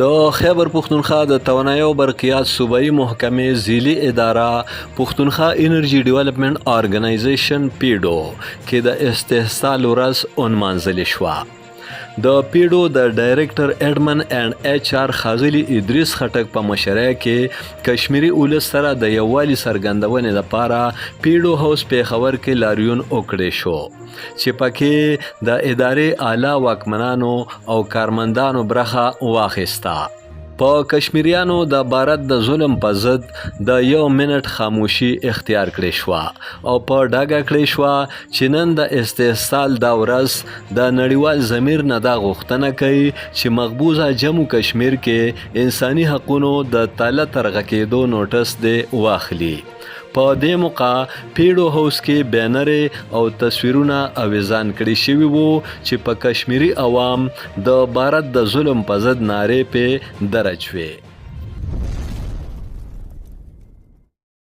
د خیبر پښتونخوا د توانایي او برقیات صوبایي محکمې ځیلي اداره پښتونخوا انرژي ډیولپمنټ ارګنایزیشن پیډو کې د استحصال ورځ ونمانځل شوه. د پیډو د ډایریکټر ایډمن اینډ ایچ آر ښاغلي ادریس خټک په مشرۍ کې کشمیري اولس سره د یووالي څرګندونې لپاره پیډو هاوس پېښور کې لاریون وکړی شو چې پکې د ادارې اعلی واکمنانو او کارمندانو برخه واخیسته. په کشمیریانو د بھارت د ظلم په ضد د 1 منټ خاموشي اختیار کړې شوه او په ډاګه کړې شوه چې نن د استحصال دا ورځ د نړیوال ضمیر نه دا غوښتنه کوي چې مقبوضه جموں کشمیر کې انساني حقونو د تاله ترغه کېدو نوټس دې واخلي. په دې موقع پیډو هاوس کې بینرې او تصویرونه اویزان کړي شوي وو چې په کشمیري عوام د بھارت د ظلم په ضد نارې پې درج وې.